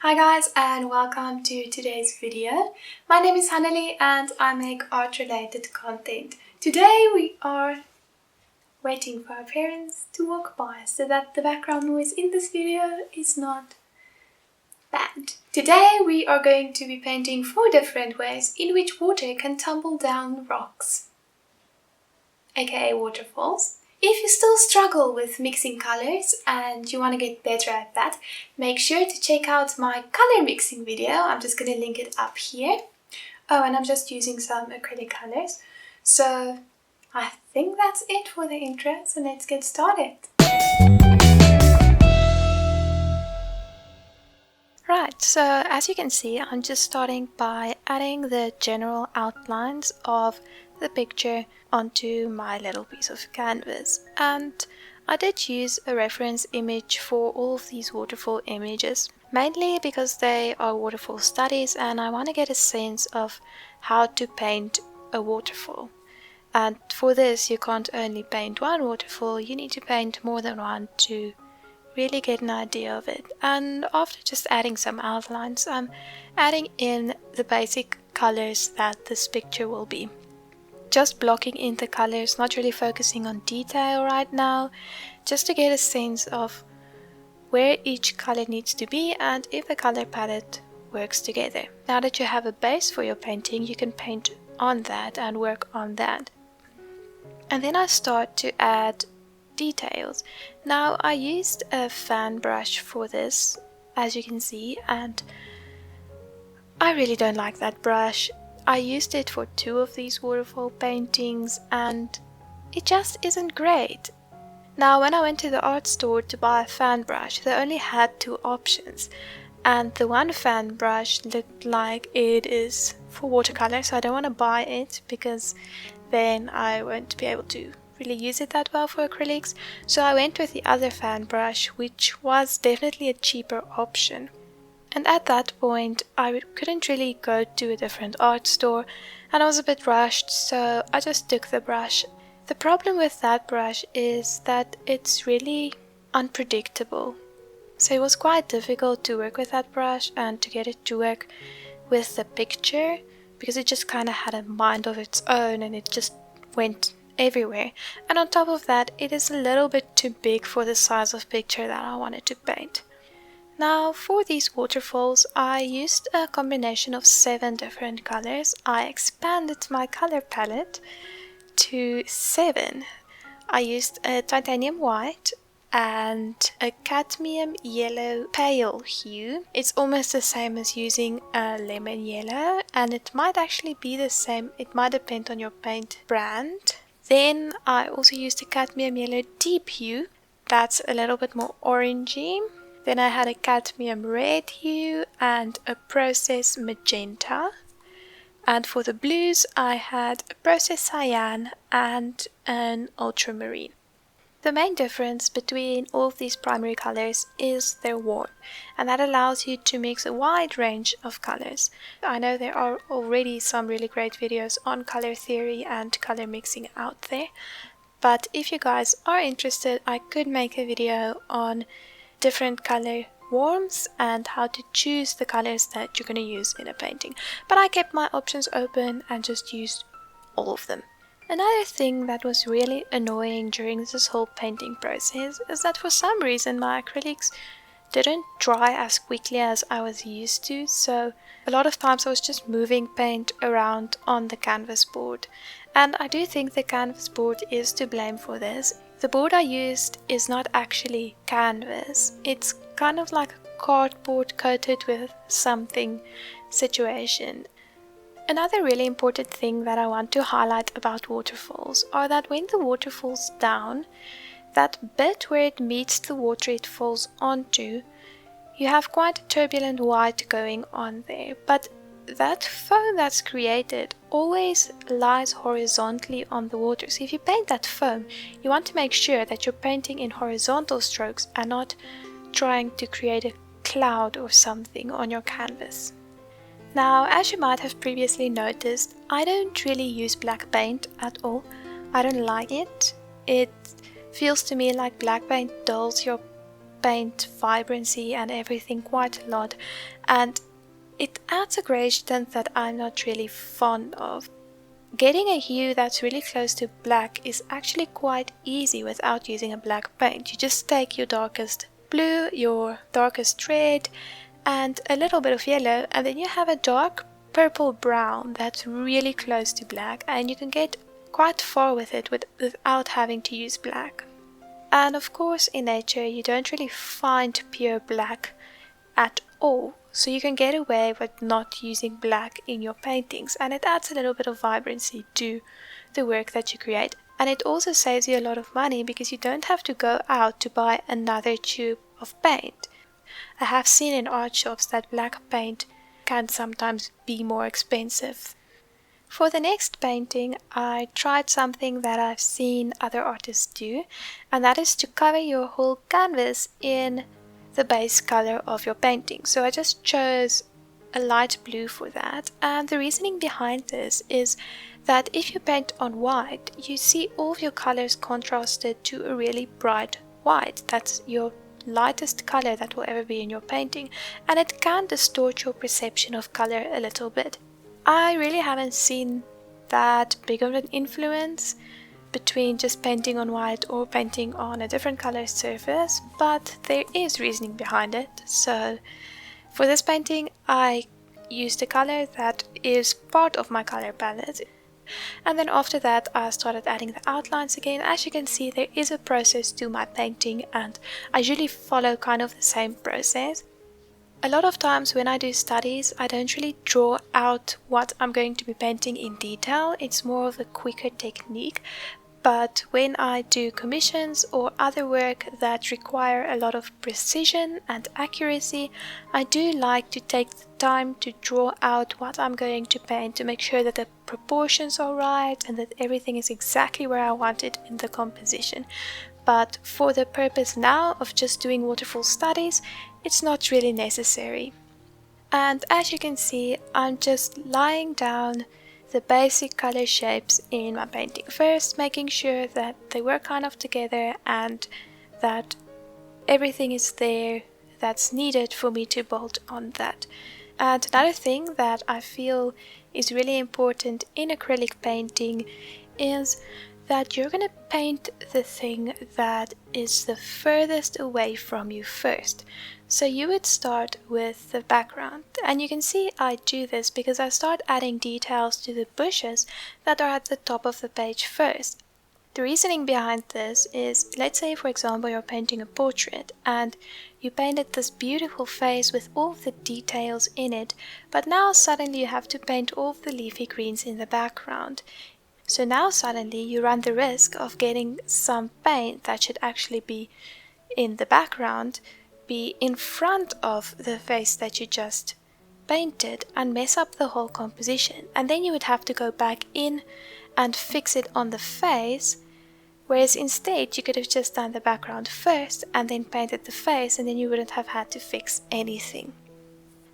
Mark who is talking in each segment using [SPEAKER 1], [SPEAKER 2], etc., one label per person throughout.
[SPEAKER 1] Hi guys and welcome to today's video. My name is Hanneli and I make art related content. Today we are waiting for our parents to walk by so that the background noise in this video is not bad. Today we are going to be painting 4 different ways in which water can tumble down rocks, aka waterfalls. If you still struggle with mixing colors and you want to get better at that, make sure to check out my color mixing video. I'm just going to link it up here. Oh, and I'm just using some acrylic colors. So I think that's it for the intro, so let's get started. Right, so as you can see, I'm just starting by adding the general outlines of the picture onto my little piece of canvas, and I did use a reference image for all of these waterfall images, mainly because they are waterfall studies and I want to get a sense of how to paint a waterfall. And for this you can't only paint one waterfall, you need to paint more than one to really get an idea of it. And after just adding some outlines, I'm adding in the basic colors that this picture will be. Just blocking in the colors, not really focusing on detail right now, just to get a sense of where each color needs to be and if the color palette works together. Now that you have a base for your painting, you can paint on that and work on that. And then I start to add details. Now I used a fan brush for this, as you can see, and I really don't like that brush. I used it for 2 of these waterfall paintings and it just isn't great. Now when I went to the art store to buy a fan brush, they only had 2 options, and the one fan brush looked like it is for watercolor, so I don't want to buy it because then I won't be able to really use it that well for acrylics. So I went with the other fan brush, which was definitely a cheaper option. And at that point I couldn't really go to a different art store and I was a bit rushed, so I just took the brush. The problem with that brush is that it's really unpredictable, so it was quite difficult to work with that brush and to get it to work with the picture because it just kind of had a mind of its own and it just went everywhere. And on top of that, it is a little bit too big for the size of picture that I wanted to paint. Now for these waterfalls I used a combination of 7 different colors. I expanded my color palette to 7. I used a titanium white and a cadmium yellow pale hue. It's almost the same as using a lemon yellow, and it might actually be the same, it might depend on your paint brand. Then I also used a cadmium yellow deep hue, that's a little bit more orangey. Then I had a cadmium red hue and a process magenta. And for the blues I had a process cyan and an ultramarine. The main difference between all of these primary colors is their warmth, and that allows you to mix a wide range of colors. I know there are already some really great videos on color theory and color mixing out there, but if you guys are interested, I could make a video on different color warmths and how to choose the colors that you're going to use in a painting. But I kept my options open and just used all of them. Another thing that was really annoying during this whole painting process is that for some reason my acrylics didn't dry as quickly as I was used to, so a lot of times I was just moving paint around on the canvas board. And I do think the canvas board is to blame for this. The board I used is not actually canvas, it's kind of like a cardboard coated with something situation. Another really important thing that I want to highlight about waterfalls are that when the water falls down, that bit where it meets the water it falls onto, you have quite a turbulent white going on there, but that foam that's created always lies horizontally on the water. So if you paint that foam, you want to make sure that you're painting in horizontal strokes and not trying to create a cloud or something on your canvas. Now, as you might have previously noticed, I don't really use black paint at all. I don't like it. It feels to me like black paint dulls your paint vibrancy and everything quite a lot, and it adds a gradient that I'm not really fond of. Getting a hue that's really close to black is actually quite easy without using a black paint. You just take your darkest blue, your darkest red, and a little bit of yellow, and then you have a dark purple brown that's really close to black, and you can get quite far with it without having to use black. And of course, in nature you don't really find pure black at all, so you can get away with not using black in your paintings, and it adds a little bit of vibrancy to the work that you create. And it also saves you a lot of money because you don't have to go out to buy another tube of paint. I have seen in art shops that black paint can sometimes be more expensive. For the next painting, I tried something that I've seen other artists do, and that is to cover your whole canvas in the base color of your painting. So I just chose a light blue for that, and the reasoning behind this is that if you paint on white, you see all of your colors contrasted to a really bright white. That's your lightest color that will ever be in your painting, and it can distort your perception of color a little bit. I really haven't seen that big of an influence between just painting on white or painting on a different color surface, but there is reasoning behind it. So for this painting I used a color that is part of my color palette, and then after that I started adding the outlines again. As you can see, there is a process to my painting, and I usually follow kind of the same process. A lot of times when I do studies, I don't really draw out what I'm going to be painting in detail. It's more of a quicker technique. But when I do commissions or other work that require a lot of precision and accuracy, I do like to take the time to draw out what I'm going to paint to make sure that the proportions are right and that everything is exactly where I want it in the composition. But for the purpose now of just doing waterfall studies, it's not really necessary. And as you can see, I'm just laying down the basic color shapes in my painting first, making sure that they work kind of together and that everything is there that's needed for me to build on that. And another thing that I feel is really important in acrylic painting is that you're going to paint the thing that is the furthest away from you first. So you would start with the background, and you can see I do this because I start adding details to the bushes that are at the top of the page first. The reasoning behind this is, let's say for example you're painting a portrait and you painted this beautiful face with all of the details in it, but now suddenly you have to paint all of the leafy greens in the background. So now suddenly you run the risk of getting some paint that should actually be in the background be in front of the face that you just painted and mess up the whole composition, and then you would have to go back in and fix it on the face, whereas instead you could have just done the background first and then painted the face, and then you wouldn't have had to fix anything.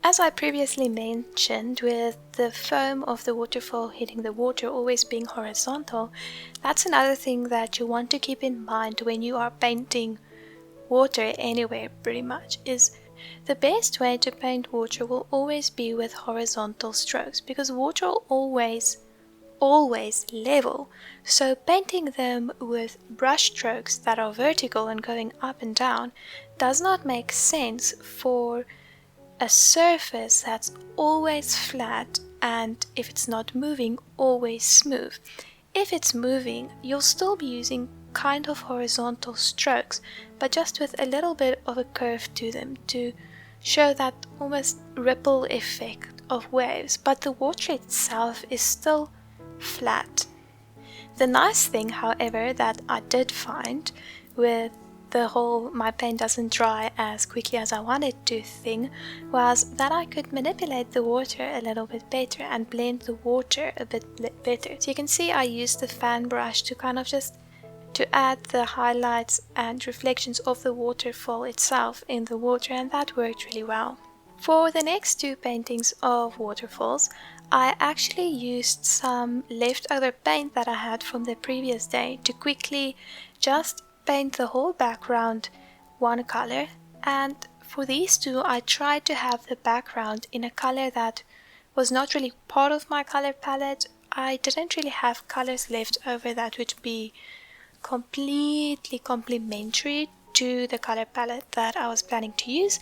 [SPEAKER 1] As I previously mentioned, with the foam of the waterfall hitting the water always being horizontal, that's another thing that you want to keep in mind when you are painting water anywhere pretty much, is the best way to paint water will always be with horizontal strokes, because water will always level. So painting them with brush strokes that are vertical and going up and down does not make sense for a surface that's always flat and, if it's not moving, always smooth. If it's moving, you'll still be using kind of horizontal strokes, but just with a little bit of a curve to them to show that almost ripple effect of waves, but the water itself is still flat. The nice thing, however, that I did find with the whole my paint doesn't dry as quickly as I wanted to thing was that I could manipulate the water a little bit better and blend the water a bit better. So you can see I used the fan brush to kind of just to add the highlights and reflections of the waterfall itself in the water, and that worked really well. For the next two paintings of waterfalls, I actually used some leftover paint that I had from the previous day to quickly just paint the whole background one color And for these two, I tried to have the background in a color that was not really part of my color palette. I didn't really have colors left over that would be completely complementary to the color palette that I was planning to use,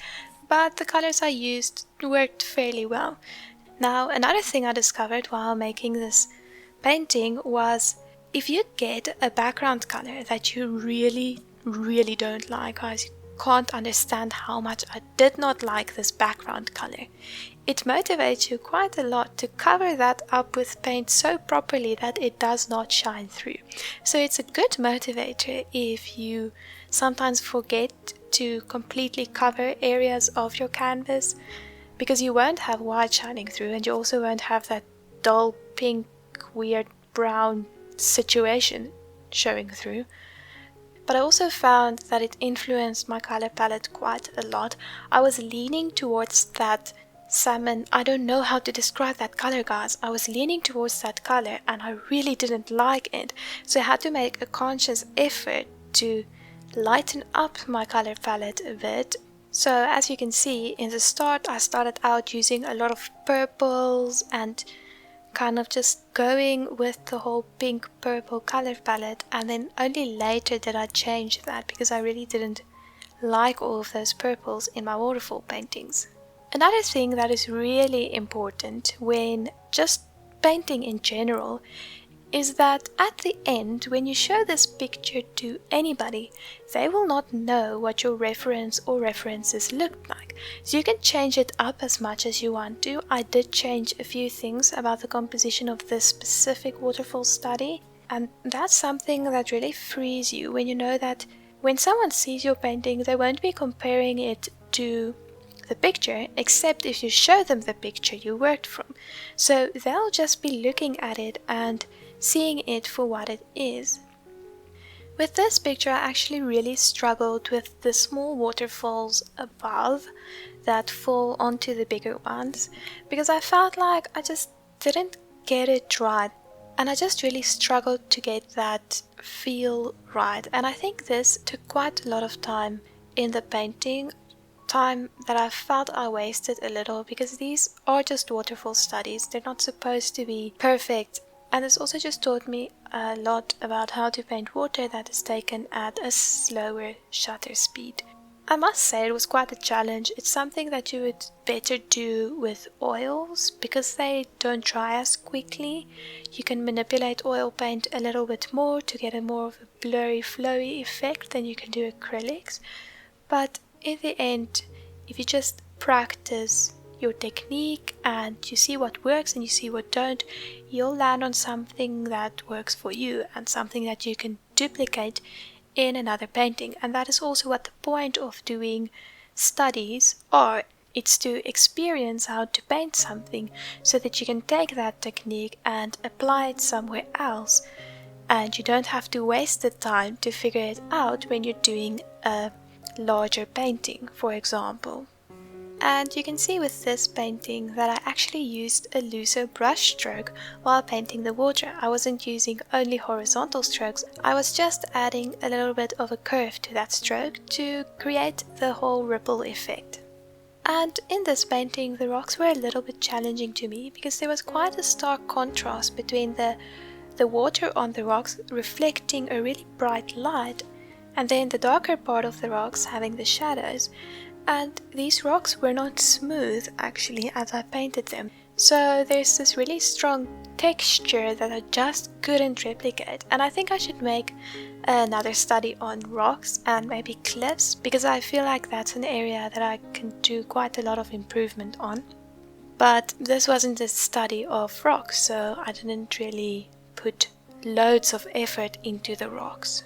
[SPEAKER 1] but the colors I used worked fairly well. Now, another thing I discovered while making this painting was if you get a background color that you really don't like, guys, you can't understand how much I did not like this background color. It motivates you quite a lot to cover that up with paint so properly that it does not shine through. So it's a good motivator if you sometimes forget to completely cover areas of your canvas, because you won't have white shining through, and you also won't have that dull pink, weird brown situation showing through. But I also found that it influenced my color palette quite a lot. I was leaning towards that salmon. I don't know how to describe that color, guys. I was leaning towards that color and I really didn't like it. So I had to make a conscious effort to lighten up my color palette a bit. So as you can see, in the start I started out using a lot of purples and kind of just going with the whole pink purple color palette, and then only later did I change that because I really didn't like all of those purples in my waterfall paintings. Another thing that is really important when just painting in general is that at the end, when you show this picture to anybody, they will not know what your reference or references looked like. So you can change it up as much as you want to. I did change a few things about the composition of this specific waterfall study, and that's something that really frees you when you know that when someone sees your painting, they won't be comparing it to the picture, except if you show them the picture you worked from. So they'll just be looking at it and seeing it for what it is. With this picture, I actually really struggled with the small waterfalls above that fall onto the bigger ones, because I felt like I just didn't get it right, and I just really struggled to get that feel right. And I think this took quite a lot of time in the painting, time that I felt I wasted a little, because these are just waterfall studies. They're not supposed to be perfect. And this also just taught me a lot about how to paint water that is taken at a slower shutter speed. I must say it was quite a challenge. It's something that you would better do with oils because they don't dry as quickly. You can manipulate oil paint a little bit more to get a more of a blurry, flowy effect than you can do acrylics. But in the end, if you just practice your technique and you see what works and you see what don't, you'll land on something that works for you and something that you can duplicate in another painting. And that is also what the point of doing studies are. It's to experience how to paint something so that you can take that technique and apply it somewhere else, and you don't have to waste the time to figure it out when you're doing a larger painting, for example. And you can see with this painting that I actually used a looser brush stroke while painting the water. I wasn't using only horizontal strokes, I was just adding a little bit of a curve to that stroke to create the whole ripple effect. And in this painting the rocks were a little bit challenging to me because there was quite a stark contrast between the water on the rocks reflecting a really bright light and then the darker part of the rocks having the shadows. And these rocks were not smooth actually as I painted them. So there's this really strong texture that I just couldn't replicate. And I think I should make another study on rocks and maybe cliffs, because I feel like that's an area that I can do quite a lot of improvement on. But this wasn't a study of rocks, so I didn't really put loads of effort into the rocks.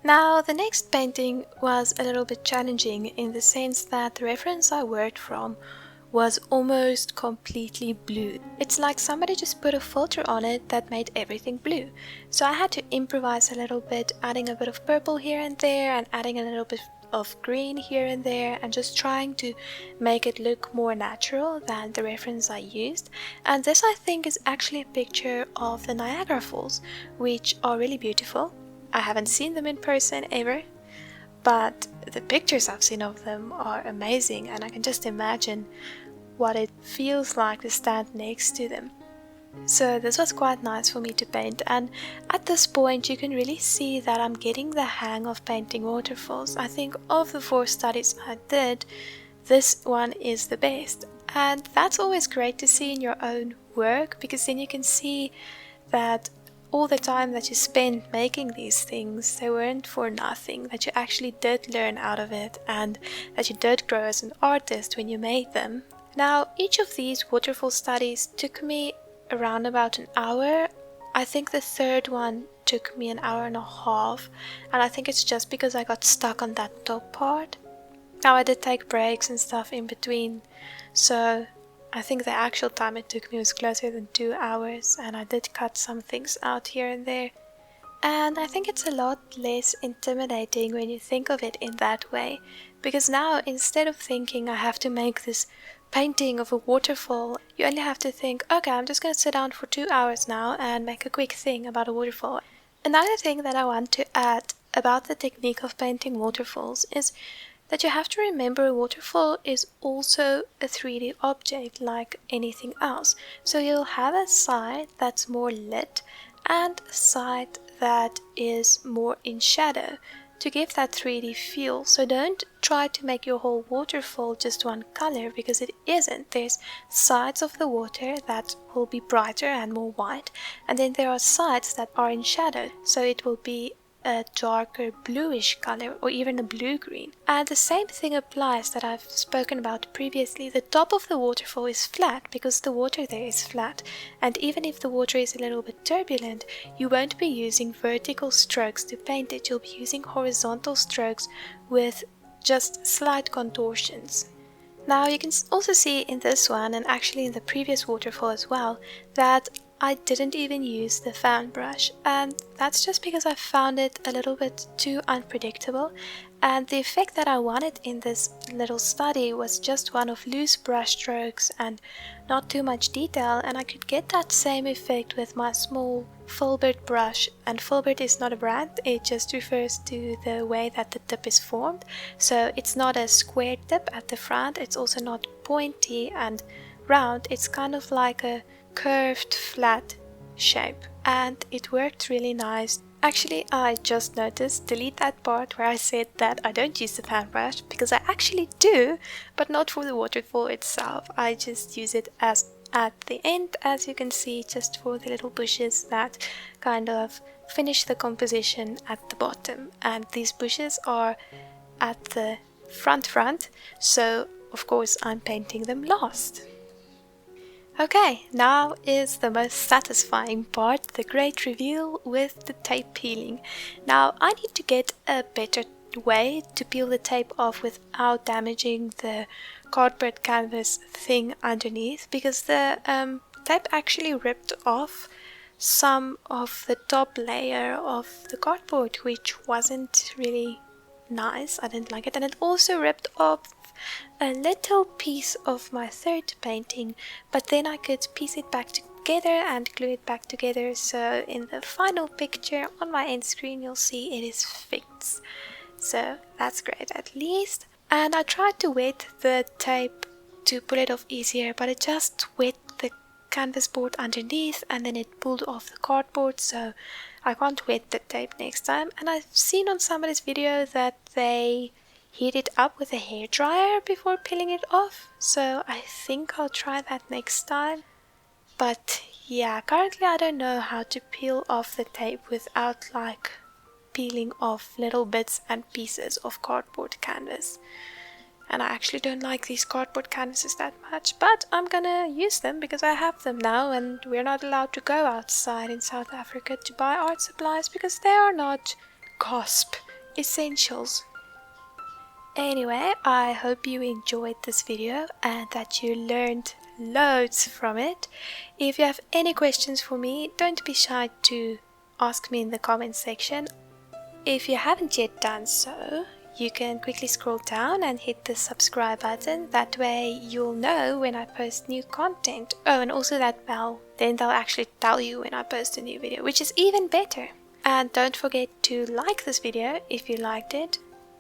[SPEAKER 1] Now, the next painting was a little bit challenging in the sense that the reference I worked from was almost completely blue. It's like somebody just put a filter on it that made everything blue. So I had to improvise a little bit, adding a bit of purple here and there and adding a little bit of green here and there and just trying to make it look more natural than the reference I used. And this, I think, is actually a picture of the Niagara Falls, which are really beautiful. I haven't seen them in person ever, but the pictures I've seen of them are amazing, and I can just imagine what it feels like to stand next to them. So this was quite nice for me to paint, and at this point you can really see that I'm getting the hang of painting waterfalls. I think of the 4 studies I did, this one is the best, and that's always great to see in your own work, because then you can see that all the time that you spent making these things, they weren't for nothing, that you actually did learn out of it, and that you did grow as an artist when you made them. Now, each of these waterfall studies took me around about an hour. I think the third one took me an hour and a half, and I think it's just because I got stuck on that top part. Now, I did take breaks and stuff in between, so I think the actual time it took me was closer than 2 hours, and I did cut some things out here and there. And I think it's a lot less intimidating when you think of it in that way, because now instead of thinking I have to make this painting of a waterfall, you only have to think, okay, I'm just going to sit down for 2 hours now and make a quick thing about a waterfall. Another thing that I want to add about the technique of painting waterfalls is that you have to remember a waterfall is also a 3D object like anything else. So you'll have a side that's more lit and a side that is more in shadow to give that 3D feel. So don't try to make your whole waterfall just one color, because it isn't. There's sides of the water that will be brighter and more white, and then there are sides that are in shadow, so it will be a darker bluish color or even a blue-green. And the same thing applies that I've spoken about previously. The top of the waterfall is flat because the water there is flat, and even if the water is a little bit turbulent, you won't be using vertical strokes to paint it. You'll be using horizontal strokes with just slight contortions. Now you can also see in this one, and actually in the previous waterfall as well, that I didn't even use the fan brush, and that's just because I found it a little bit too unpredictable, and the effect that I wanted in this little study was just one of loose brush strokes and not too much detail, and I could get that same effect with my small filbert brush. And filbert is not a brand, it just refers to the way that the tip is formed. So it's not a square tip at the front, it's also not pointy and round, it's kind of like a curved flat shape, and it worked really nice. Actually, I just noticed, delete that part where I said that I don't use the fan brush, because I actually do, but not for the waterfall itself. I just use it as at the end, as you can see, just for the little bushes that kind of finish the composition at the bottom. And these bushes are at the front, so of course I'm painting them last. Okay, now is the most satisfying part, the great reveal with the tape peeling. Now I need to get a better way to peel the tape off without damaging the cardboard canvas thing underneath, because the tape actually ripped off some of the top layer of the cardboard, which wasn't really nice. I didn't like it, and it also ripped off a little piece of my third painting, but then I could piece it back together and glue it back together, so in the final picture on my end screen you'll see it is fixed. So that's great at least. And I tried to wet the tape to pull it off easier, but it just wet the canvas board underneath and then it pulled off the cardboard, so I can't wet the tape next time. And I've seen on somebody's video that they heat it up with a hairdryer before peeling it off, so I think I'll try that next time. But yeah, currently I don't know how to peel off the tape without like peeling off little bits and pieces of cardboard canvas. And I actually don't like these cardboard canvases that much, but I'm gonna use them because I have them now, and we're not allowed to go outside in South Africa to buy art supplies because they are not GOSP essentials. Anyway, I hope you enjoyed this video and that you learned loads from it. If you have any questions for me, don't be shy to ask me in the comments section. If you haven't yet done so, you can quickly scroll down and hit the subscribe button. That way you'll know when I post new content. Oh, and also that bell. Then they'll actually tell you when I post a new video, which is even better. And don't forget to like this video if you liked it.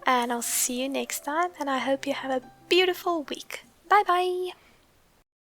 [SPEAKER 1] and I'll see you next time, and I hope you have a beautiful week. Bye bye!